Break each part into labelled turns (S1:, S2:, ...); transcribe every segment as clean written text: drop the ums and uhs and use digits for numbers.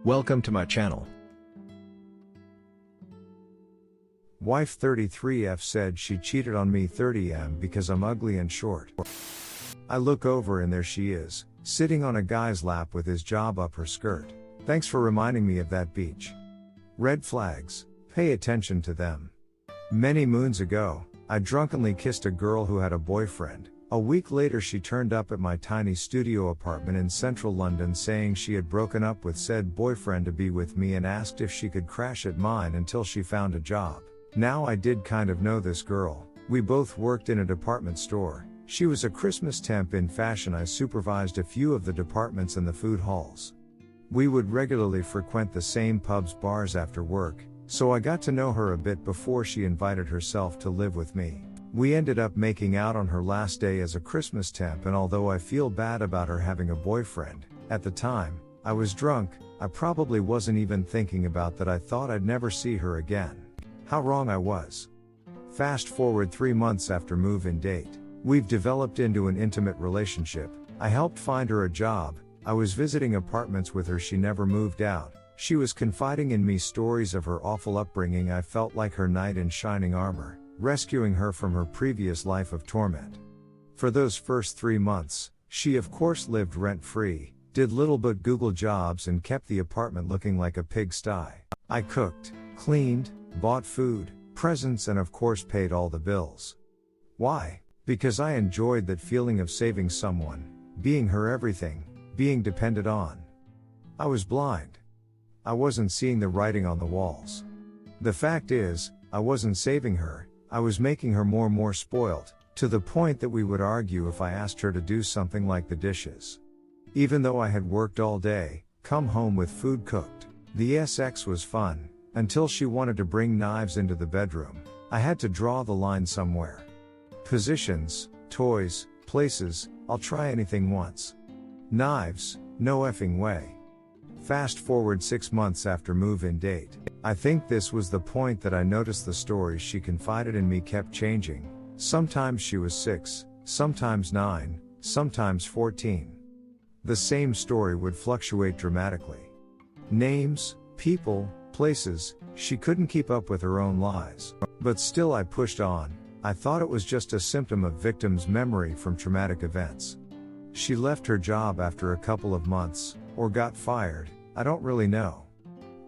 S1: Welcome to my channel.
S2: Wife 33F said she cheated on me 30M because I'm ugly and short. I look over and there she is, sitting on a guy's lap with his job up her skirt. Thanks for reminding me of that beach. Red flags. Pay attention to them. Many moons ago, I drunkenly kissed a girl who had a boyfriend. A week later she turned up at my tiny studio apartment in central London saying she had broken up with said boyfriend to be with me and asked if she could crash at mine until she found a job. Now I did kind of know this girl. We both worked in a department store. She was a Christmas temp in fashion. I supervised a few of the departments and the food halls. We would regularly frequent the same pubs, bars after work, so I got to know her a bit before she invited herself to live with me. We ended up making out on her last day as a Christmas temp, and although I feel bad about her having a boyfriend, at the time, I was drunk. I probably wasn't even thinking about that. I thought I'd never see her again. How wrong I was. Fast forward 3 months after move-in date. We've developed into an intimate relationship. I helped find her a job. I was visiting apartments with her. She never moved out. She was confiding in me stories of her awful upbringing. I felt like her knight in shining armor, rescuing her from her previous life of torment. For those first 3 months, she of course lived rent-free, did little but Google jobs and kept the apartment looking like a pigsty. I cooked, cleaned, bought food, presents, and of course paid all the bills. Why? Because I enjoyed that feeling of saving someone, being her everything, being depended on. I was blind. I wasn't seeing the writing on the walls. The fact is, I wasn't saving her. I was making her more and more spoiled, to the point that we would argue if I asked her to do something like the dishes. Even though I had worked all day, come home with food cooked. The SX was fun, until she wanted to bring knives into the bedroom. I had to draw the line somewhere. Positions, toys, places, I'll try anything once. Knives, no effing way. Fast forward 6 months after move-in date. I think this was the point that I noticed the stories she confided in me kept changing. Sometimes she was 6, sometimes 9, sometimes 14. The same story would fluctuate dramatically. Names, people, places, she couldn't keep up with her own lies. But still I pushed on. I thought it was just a symptom of victim's memory from traumatic events. She left her job after a couple of months, or got fired, I don't really know.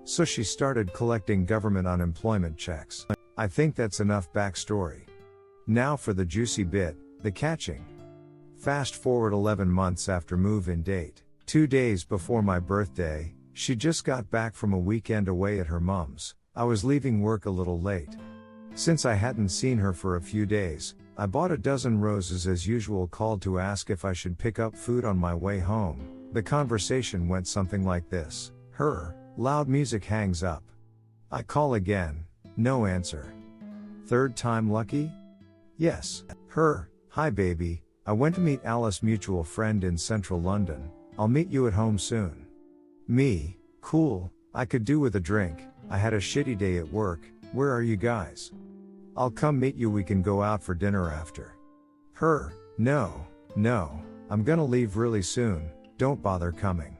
S2: So she started collecting government unemployment checks. I think that's enough backstory. Now for the juicy bit, the catching. Fast forward 11 months after move-in date. 2 days before my birthday, she just got back from a weekend away at her mom's. I was leaving work a little late. Since I hadn't seen her for a few days, I bought a dozen roses as usual, called to ask if I should pick up food on my way home. The conversation went something like this. Her. Loud music, hangs up. I call again. No answer. Third time lucky? Yes. Her. Hi baby, I went to meet Alice, mutual friend in central London. I'll meet you at home soon. Me. Cool, I could do with a drink. I had a shitty day at work. Where are you guys? I'll come meet you, we can go out for dinner after. Her. No, I'm gonna leave really soon, don't bother coming.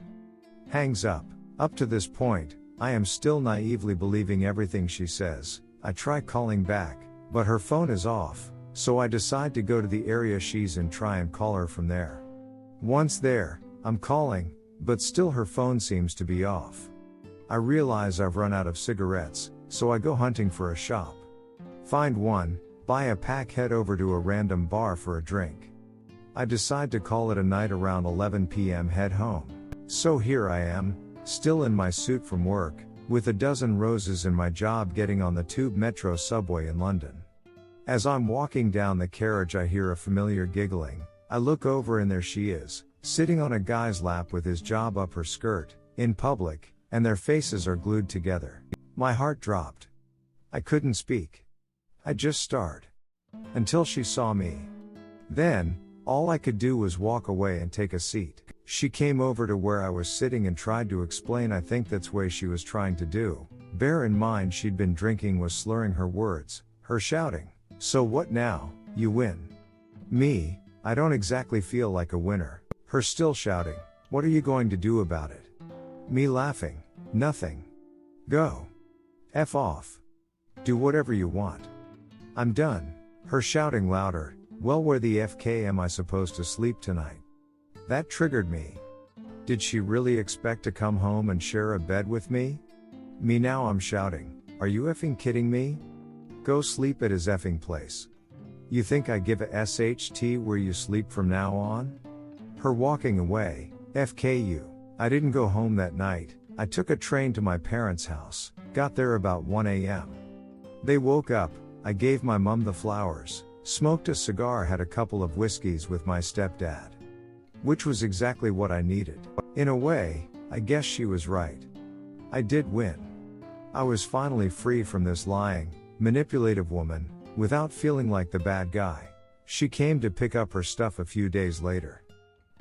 S2: Hangs up. Up to this point, I am still naively believing everything she says. I try calling back, but her phone is off, so I decide to go to the area she's in, try and call her from there. Once there, I'm calling, but still her phone seems to be off. I realize I've run out of cigarettes, so I go hunting for a shop. Find one, buy a pack, head over to a random bar for a drink. I decide to call it a night. Around 11 p.m. head home. So here I am, still in my suit from work, with a dozen roses in my job, getting on the Tube Metro subway in London. As I'm walking down the carriage I hear a familiar giggling. I look over and there she is, sitting on a guy's lap with his job up her skirt, in public, and their faces are glued together. My heart dropped. I couldn't speak. I just stared. Until she saw me. Then, all I could do was walk away and take a seat. She came over to where I was sitting and tried to explain. I think that's what she was trying to do. Bear in mind she'd been drinking, was slurring her words, her shouting. So what now, you win? Me, I don't exactly feel like a winner. Her still shouting, what are you going to do about it? Me laughing, Nothing. Go. F off. Do whatever you want. I'm done. Her shouting louder, well, where the FK am I supposed to sleep tonight? That triggered me. Did she really expect to come home and share a bed with me? Me now I'm shouting, are you effing kidding me? Go sleep at his effing place. You think I give a SHT where you sleep from now on? Her walking away, FKU. I didn't go home that night. I took a train to my parents' house, got there about 1 a.m. They woke up, I gave my mum the flowers, smoked a cigar, had a couple of whiskeys with my stepdad. Which was exactly what I needed. In a way, I guess she was right. I did win. I was finally free from this lying, manipulative woman, without feeling like the bad guy. She came to pick up her stuff a few days later.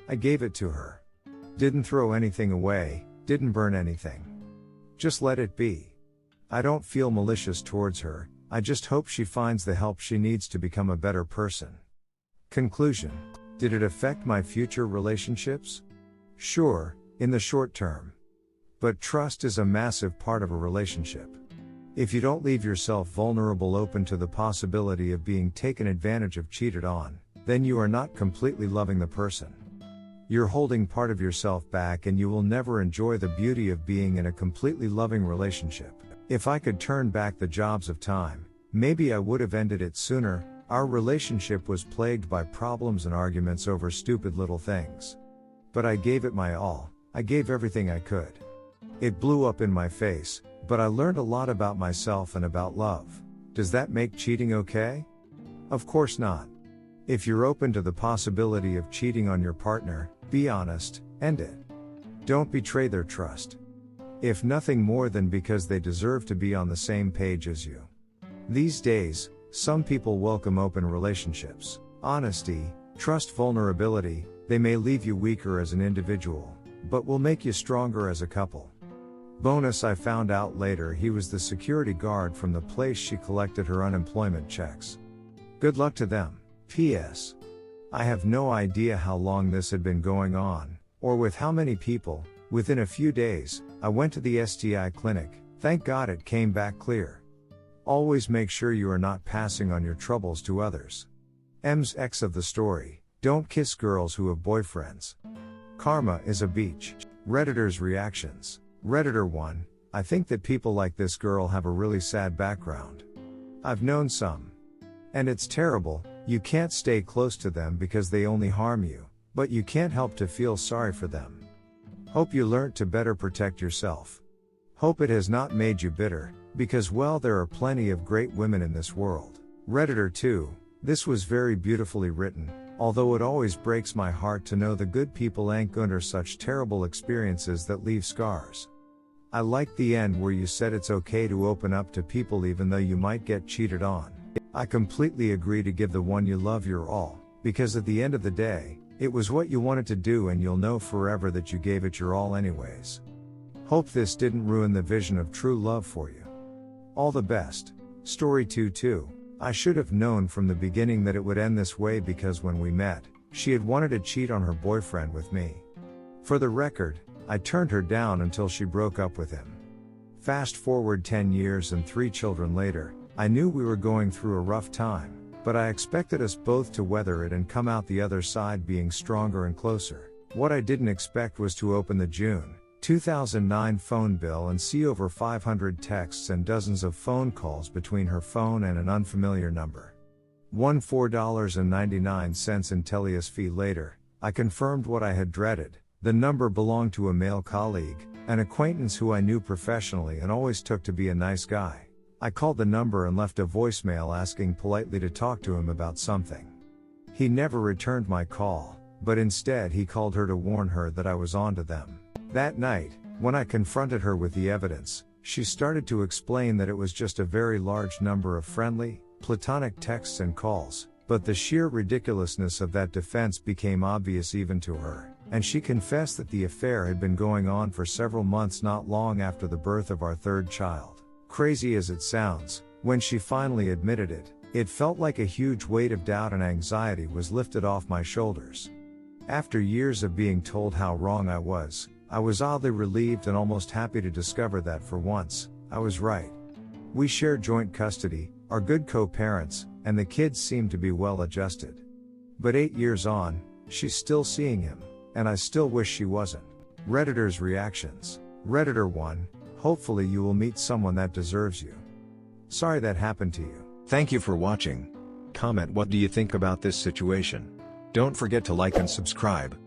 S2: I gave it to her. Didn't throw anything away, didn't burn anything. Just let it be. I don't feel malicious towards her, I just hope she finds the help she needs to become a better person. Conclusion. Did it affect my future relationships? Sure, in the short term. But trust is a massive part of a relationship. If you don't leave yourself vulnerable, open to the possibility of being taken advantage of, cheated on, then you are not completely loving the person. You're holding part of yourself back and you will never enjoy the beauty of being in a completely loving relationship. If I could turn back the jobs of time, maybe I would have ended it sooner. Our relationship was plagued by problems and arguments over stupid little things. But I gave it my all, I gave everything I could. It blew up in my face, but I learned a lot about myself and about love. Does that make cheating okay? Of course not. If you're open to the possibility of cheating on your partner, be honest, end it. Don't betray their trust. If nothing more than because they deserve to be on the same page as you. These days, some people welcome open relationships. Honesty, trust, vulnerability, they may leave you weaker as an individual, but will make you stronger as a couple. Bonus, I found out later he was the security guard from the place she collected her unemployment checks. Good luck to them. P.S. I have no idea how long this had been going on, or with how many people. Within a few days, I went to the STI clinic, thank God it came back clear. Always make sure you are not passing on your troubles to others. M's ex of the story, don't kiss girls who have boyfriends. Karma is a beach. Redditors' reactions. Redditor 1, I think that people like this girl have a really sad background. I've known some. And it's terrible, you can't stay close to them because they only harm you, but you can't help to feel sorry for them. Hope you learnt to better protect yourself. Hope it has not made you bitter, because well, there are plenty of great women in this world. Redditor 2, this was very beautifully written, although it always breaks my heart to know the good people ain't under such terrible experiences that leave scars. I liked the end where you said it's okay to open up to people even though you might get cheated on. I completely agree to give the one you love your all, because at the end of the day, it was what you wanted to do and you'll know forever that you gave it your all anyways. Hope this didn't ruin the vision of true love for you. All the best. Story 2-2. I should have known from the beginning that it would end this way because when we met, she had wanted to cheat on her boyfriend with me. For the record, I turned her down until she broke up with him. Fast forward 10 years and 3 children later, I knew we were going through a rough time, but I expected us both to weather it and come out the other side being stronger and closer. What I didn't expect was to open the June 2009 phone bill and see over 500 texts and dozens of phone calls between her phone and an unfamiliar number. $4.99 in Telius fee later, I confirmed what I had dreaded. The number belonged to a male colleague, an acquaintance who I knew professionally and always took to be a nice guy. I called the number and left a voicemail asking politely to talk to him about something. He never returned my call, but instead he called her to warn her that I was on to them. That night, when I confronted her with the evidence, she started to explain that it was just a very large number of friendly, platonic texts and calls, but the sheer ridiculousness of that defense became obvious even to her, and she confessed that the affair had been going on for several months, not long after the birth of our 3rd child. Crazy as it sounds, when she finally admitted it, it felt like a huge weight of doubt and anxiety was lifted off my shoulders. After years of being told how wrong I was, I was oddly relieved and almost happy to discover that for once, I was right. We share joint custody, are good co-parents, and the kids seem to be well adjusted. But 8 years on, she's still seeing him, and I still wish she wasn't. Redditors' reactions. Redditor 1, hopefully you will meet someone that deserves you. Sorry that happened to you.
S1: Thank you for watching. Comment what do you think about this situation. Don't forget to like and subscribe.